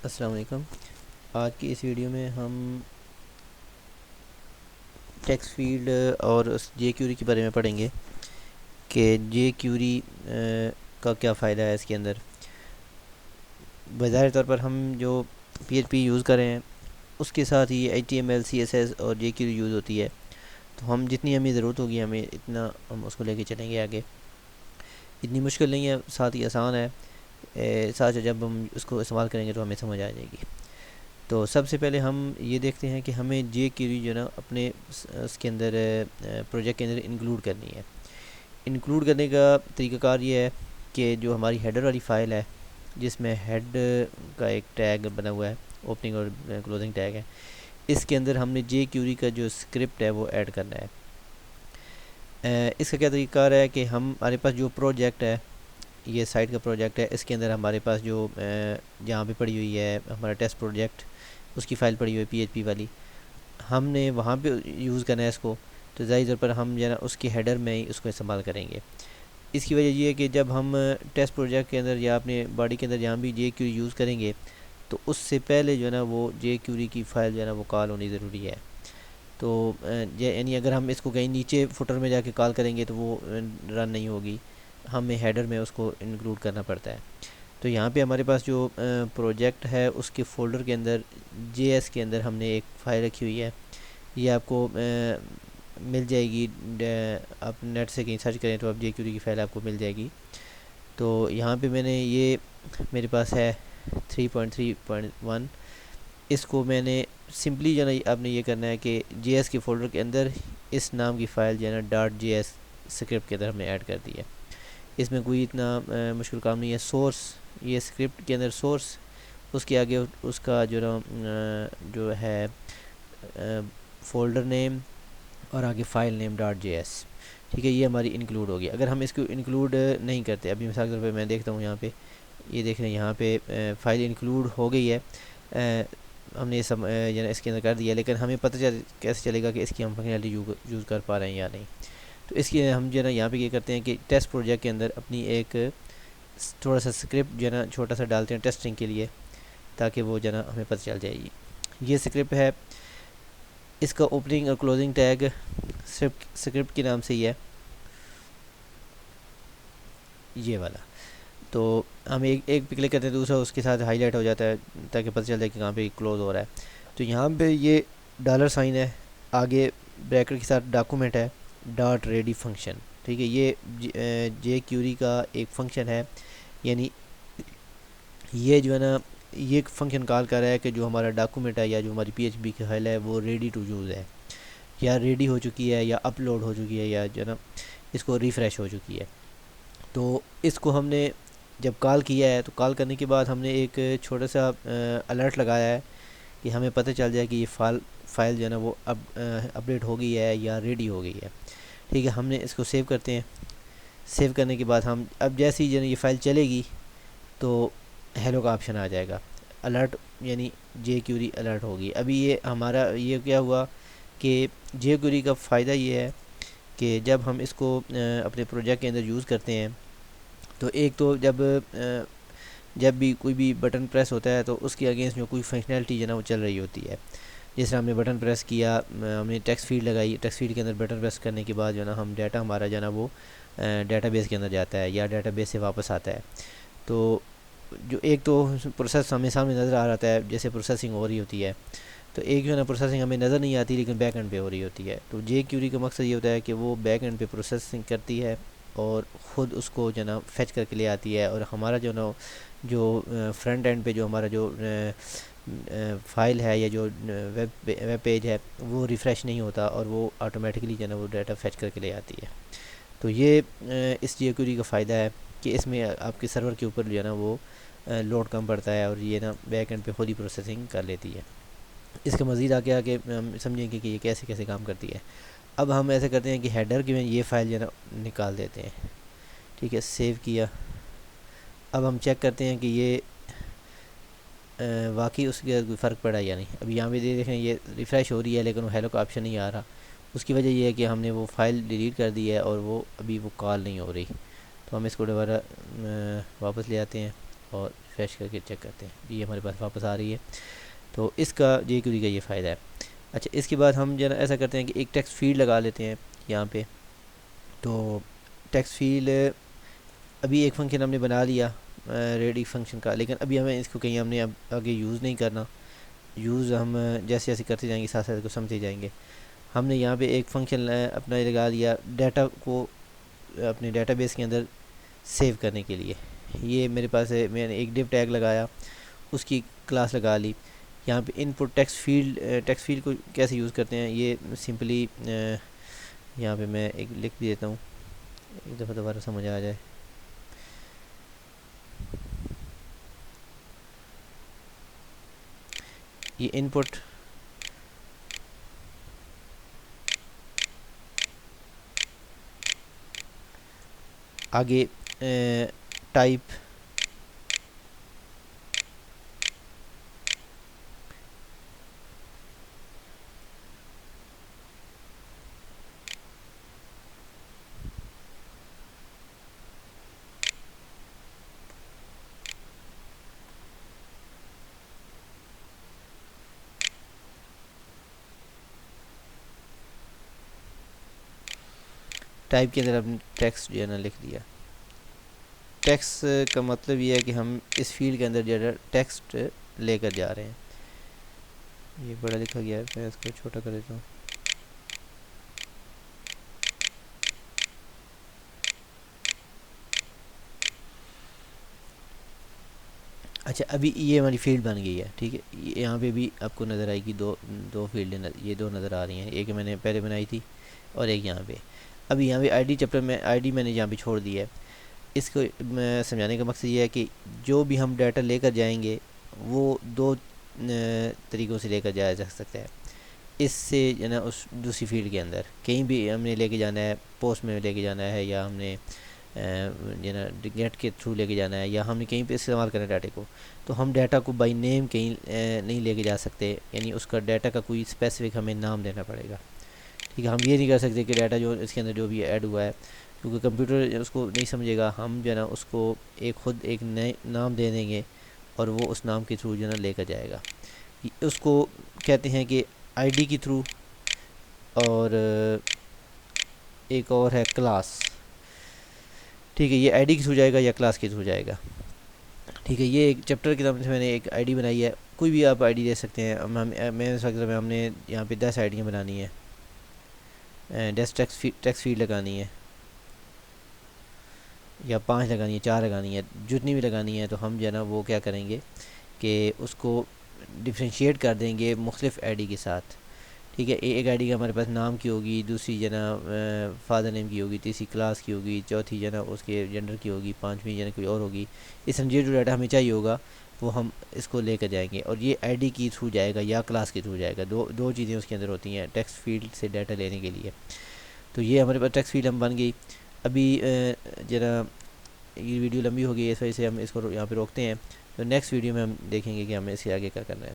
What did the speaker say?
السلام علیکم۔ آج کی اس ویڈیو میں ہم ٹیکسٹ فیلڈ اور اس جے کیوری کے بارے میں پڑھیں گے کہ جے کیوری کا کیا فائدہ ہے اس کے اندر۔ بظاہر طور پر ہم جو پی ایچ پی یوز کر رہے ہیں اس کے ساتھ ہی H T M L C S S اور جے کیوری یوز ہوتی ہے، تو ہم جتنی ہمیں ضرورت ہوگی ہمیں اتنا ہم اس کو لے کے چلیں گے آگے۔ اتنی مشکل نہیں ہے، ساتھ ہی آسان ہے۔ ساتھ جب ہم اس کو استعمال کریں گے تو ہمیں سمجھ آ جائے گی۔ تو سب سے پہلے ہم یہ دیکھتے ہیں کہ ہمیں جے کیوری جو ہے نا اپنے اس کے اندر پروجیکٹ کے اندر انکلوڈ کرنی ہے۔ انکلوڈ کرنے کا طریقہ کار یہ ہے کہ جو ہماری ہیڈر والی فائل ہے جس میں ہیڈ کا ایک ٹیگ بنا ہوا ہے، اوپننگ اور کلوزنگ ٹیگ ہے، اس کے اندر ہم نے جے کیوری کا جو اسکرپٹ ہے وہ ایڈ کرنا ہے۔ اس کا کیا طریقہ کار ہے کہ ہمارے پاس جو پروجیکٹ ہے، یہ سائٹ کا پروجیکٹ ہے، اس کے اندر ہمارے پاس جو جہاں پہ پڑی ہوئی ہے ہمارا ٹیسٹ پروجیکٹ، اس کی فائل پڑی ہوئی ہے پی ایچ پی والی، ہم نے وہاں پہ یوز کرنا ہے اس کو، تو ظاہر طور پر ہم جو ہے نا اس کے ہیڈر میں ہی اس کو استعمال کریں گے۔ اس کی وجہ یہ ہے کہ جب ہم ٹیسٹ پروجیکٹ کے اندر یا اپنے باڈی کے اندر جہاں بھی جے کیوری یوز کریں گے تو اس سے پہلے جو ہے نا وہ جے کیوری کی فائل جو ہے نا وہ کال ہونی ضروری ہے۔ تو یعنی اگر ہم اس کو کہیں نیچے فوٹر میں جا کے کال کریں گے تو وہ رن نہیں ہوگی، ہمیں ہیڈر میں اس کو انکلوڈ کرنا پڑتا ہے۔ تو یہاں پہ ہمارے پاس جو پروجیکٹ ہے اس کے فولڈر کے اندر جے ایس کے اندر ہم نے ایک فائل رکھی ہوئی ہے، یہ آپ کو مل جائے گی، آپ نیٹ سے کہیں سرچ کریں تو آپ جے کیوری کی فائل آپ کو مل جائے گی۔ تو یہاں پہ میں نے یہ میرے پاس ہے 3.3.1، اس کو میں نے سمپلی جو ہے نا آپ نے یہ کرنا ہے کہ جے ایس کے فولڈر کے اندر اس نام کی فائل جو ہے نا ڈاٹ جے ایس اسکرپٹ کے اندر ہم نے ایڈ کر دی ہے۔ اس میں کوئی اتنا مشکل کام نہیں ہے۔ سورس، یہ اسکرپٹ کے اندر سورس، اس کے آگے اس کا جو نا جو ہے فولڈر نیم اور آگے file name dot J S, ٹھیک ہے، یہ ہماری انکلوڈ ہوگی۔ اگر ہم اس کو انکلوڈ نہیں کرتے، ابھی مثال کے طور پہ میں دیکھتا ہوں یہاں پہ، یہ دیکھ رہے ہیں یہاں پہ فائل انکلوڈ ہو گئی ہے، ہم نے یہ اس کے اندر کر دیا، لیکن ہمیں پتہ کیسے چلے گا کہ اس کی ہم فنکشنالٹی یوز کر پا رہے ہیں یا نہیں۔ تو اس کی ہم جو ہے نا یہاں پہ یہ کرتے ہیں کہ ٹیسٹ پروجیکٹ کے اندر اپنی ایک تھوڑا سا اسکرپٹ جو ہے نا چھوٹا سا ڈالتے ہیں ٹیسٹنگ کے لیے، تاکہ وہ جو ہے نا ہمیں پتہ چل جائے گی۔ یہ اسکرپٹ ہے، اس کا اوپننگ اور کلوزنگ ٹیگ اسکرپٹ کے نام سے ہی ہے، یہ والا۔ تو ہم ایک پہ کلک کرتے ہیں، دوسرا اس کے ساتھ ہائی لائٹ ہو جاتا ہے تاکہ پتہ چل جائے کہ کہاں پہ کلوز ہو رہا ہے۔ تو یہاں پہ یہ ڈالر سائن ہے، آگے بریکٹ کے ساتھ ڈاکومنٹ ہے ڈاٹ ریڈی فنکشن، ٹھیک ہے، یہ جے کیوری کا ایک فنکشن ہے، یعنی یہ جو ہے نا یہ ایک فنکشن کال کر رہا ہے کہ جو ہمارا ڈاکومنٹ ہے یا جو ہماری پی ایچ پی کی فائل ہے وہ ریڈی ٹو یوز ہے، یا ریڈی ہو چکی ہے، یا اپلوڈ ہو چکی ہے، یا جو ہے نا اس کو ریفریش ہو چکی ہے۔ تو اس کو ہم نے جب کال کیا ہے تو کال کرنے کے بعد ہم نے ایک چھوٹا سا الرٹ لگایا ہے کہ ہمیں پتہ چل جائے کہ یہ فائل جو ہے نا وہ اپڈیٹ ہو گئی ہے یا ریڈی ہو گئی ہے، ٹھیک ہے۔ ہم نے اس کو سیو کرتے ہیں۔ سیو کرنے کے بعد ہم اب جیسے ہی جو ہے نا یہ فائل چلے گی تو ہیلو کا آپشن آ جائے گا، الرٹ یعنی جے کیوری الرٹ ہوگی۔ ابھی یہ ہمارا یہ کیا ہوا کہ جے کیوری کا فائدہ یہ ہے کہ جب ہم اس کو اپنے پروجیکٹ کے اندر یوز کرتے ہیں تو ایک تو جب بھی کوئی بھی بٹن پریس ہوتا ہے تو اس کے اگینسٹ جو کوئی فنکشنالٹی جو ہے نا وہ چل رہی ہوتی ہے، جیسے ہم نے بٹن پریس کیا، ہم نے ٹیکسٹ فیلڈ لگائی، ٹیکسٹ فیلڈ کے اندر بٹن پریس کرنے کے بعد جو ہے نا ہم ڈیٹا ہمارا جو ہے نا وہ ڈیٹا بیس کے اندر جاتا ہے یا ڈیٹا بیس سے واپس آتا ہے۔ تو جو ایک تو پروسیس ہمیں سامنے نظر آ رہا ہے جیسے پروسیسنگ ہو رہی ہوتی ہے، تو ایک جو ہے نا پروسیسنگ ہمیں نظر نہیں آتی لیکن بیک اینڈ پہ ہو رہی ہوتی ہے۔ تو جے کیوری کا مقصد یہ ہوتا ہے کہ وہ بیک اینڈ پہ پروسیسنگ کرتی ہے اور خود اس کو جو ہے نا فیچ کر کے لے آتی ہے، اور ہمارا جو نا جو فرنٹ اینڈ پہ جو ہمارا جو فائل ہے یا جو ویب پیج ہے وہ ریفریش نہیں ہوتا، اور وہ آٹومیٹکلی جو ہے نا وہ ڈیٹا فیچ کر کے لے آتی ہے۔ تو یہ اس جے کیوری کا فائدہ ہے کہ اس میں آپ کے سرور کے اوپر جو ہے نا وہ لوڈ کم پڑتا ہے، اور یہ نا بیک اینڈ پہ خود ہی پروسیسنگ کر لیتی ہے۔ اس کے مزید آگے آگے ہم سمجھیں گے کہ یہ کیسے کیسے کام کرتی ہے۔ اب ہم ایسے کرتے ہیں کہ ہیڈر کی میں یہ فائل جو ہے نا نکال دیتے ہیں، ٹھیک ہے، سیو کیا۔ اب ہم چیک کرتے ہیں کہ یہ واقعی اس کے کوئی فرق پڑا یا نہیں۔ اب یہاں پہ دیکھیں یہ ریفریش ہو رہی ہے لیکن وہ ہیلو کا آپشن نہیں آ رہا، اس کی وجہ یہ ہے کہ ہم نے وہ فائل ڈیلیٹ کر دی ہے اور وہ ابھی وہ کال نہیں ہو رہی۔ تو ہم اس کو دوبارہ واپس لے آتے ہیں، اور ریفریش کر کے چیک کرتے ہیں، یہ ہمارے پاس واپس آ رہی ہے۔ تو اس کا جے کیوری کا یہ فائدہ ہے۔ اچھا اس کے بعد ہم جو ہے نا ایسا کرتے ہیں کہ ایک ٹیکسٹ فیلڈ لگا لیتے ہیں یہاں پہ۔ تو ٹیکسٹ فیلڈ ابھی ایک فنکشن ہم نے بنا لیا ریڈی فنکشن کا، لیکن ابھی ہمیں اس کو کہیں ہم نے اب آگے یوز نہیں کرنا، یوز ہم جیسے جیسے کرتے جائیں گے ساتھ ساتھ کو سمجھتے جائیں گے۔ ہم نے یہاں پہ ایک فنکشن اپنا لگا لیا ڈیٹا کو اپنے ڈیٹا بیس کے اندر سیو کرنے کے لیے۔ یہ میرے پاس ہے، میں نے ایک ڈیو ٹیگ لگایا، اس کی کلاس لگا لی۔ یہاں پہ ان پٹ ٹیکسٹ فیلڈ کو کیسے یوز کرتے ہیں یہ سمپلی یہاں پہ میں ایک لکھ بھی دیتا ہوں، ایک دفعہ دوبارہ سمجھ آ جائے۔ یہ ان پٹ آگے ٹائپ ٹائپ کے اندر ہم نے ٹیکسٹ جو ہے نا لکھ دیا۔ ٹیکسٹ کا مطلب یہ ہے کہ ہم اس فیلڈ کے اندر جو ہے ٹیکسٹ لے کر جا رہے ہیں۔ یہ بڑا لکھا گیا ہے، میں اس کو چھوٹا کر دیتا ہوں۔ اچھا ابھی یہ ہماری فیلڈ بن گئی ہے، ٹھیک ہے۔ یہاں پہ بھی آپ کو نظر آئے گی دو فیلڈ، یہ دو نظر آ رہی ہیں، ایک میں نے پہلے بنائی تھی اور ایک یہاں پہ۔ ابھی یہاں پہ آئی ڈی چیپٹر میں آئی ڈی میں نے یہاں پہ چھوڑ دی ہے۔ اس کو میں سمجھانے کا مقصد یہ ہے کہ جو بھی ہم ڈیٹا لے کر جائیں گے وہ دو طریقوں سے لے کر جایا جا سکتا ہے۔ اس سے جو ہے نا اس دوسری فیلڈ کے اندر کہیں بھی ہم نے لے کے جانا ہے، پوسٹ میں لے کے جانا ہے، یا ہم نے جو ہے نا گیٹ کے تھرو لے کے جانا ہے، یا ہم نے کہیں پہ استعمال کرنا ہے ڈاٹے کو، تو ہم ڈیٹا کو بائی نیم کہیں نہیں لے کے جا سکتے، یعنی اس کا ڈیٹا کا کوئی اسپیسیفک ہمیں نام دینا پڑے گا، ٹھیک ہے۔ ہم یہ نہیں کر سکتے کہ ڈیٹا جو اس کے اندر جو بھی ایڈ ہوا ہے، کیونکہ کمپیوٹر اس کو نہیں سمجھے گا، ہم جو ہے نا اس کو خود ایک نئے نام دے دیں گے اور وہ اس نام کے تھرو جو ہے نا لے کر جائے گا۔ اس کو کہتے ہیں کہ آئی ڈی کے تھرو، اور ایک اور ہے کلاس، ٹھیک ہے۔ یہ آئی ڈی کے تھرو جائے گا یا کلاس کے تھرو جائے گا، ٹھیک ہے۔ یہ ایک چیپٹر کی طرف سے میں نے ایک آئی ڈی بنائی ہے، کوئی بھی آپ آئی ڈی دے سکتے ہیں۔ میں اس وقت میں ہم نے یہاں پہ 10 آئی ڈیاں بنانی ہے، 10 ٹیکسٹ فیلڈ لگانی ہے، یا 5 لگانی ہے، 4 لگانی ہے، جتنی بھی لگانی ہے، تو ہم جو ہے نا وہ کیا کریں گے کہ اس کو ڈفرینشیٹ کر دیں گے مختلف آئی ڈی کے ساتھ، ٹھیک ہے۔ ایک آئی ڈی کا ہمارے پاس نام کی ہوگی، دوسری جو ہے نا فادر نیم کی ہوگی، تیسری کلاس کی ہوگی، چوتھی جو ہے نا اس کے جنڈر کی ہوگی، پانچویں جو ہے نا کوئی اور ہوگی۔ اس میں جو ڈیٹا ہمیں چاہیے ہوگا وہ ہم اس کو لے کر جائیں گے، اور یہ آئی ڈی کے تھرو جائے گا یا کلاس کے تھرو جائے گا، دو چیزیں اس کے اندر ہوتی ہیں ٹیکسٹ فیلڈ سے ڈیٹا لینے کے لیے۔ تو یہ ہمارے پاس ٹیکسٹ فیلڈ ہم بن گئی۔ ابھی جو ہے نا یہ ویڈیو لمبی ہو گئی ہے، اس وجہ سے ہم اس کو یہاں پہ روکتے ہیں، تو نیکسٹ ویڈیو میں ہم دیکھیں گے کہ ہمیں اس سے آگے کیا کرنا ہے۔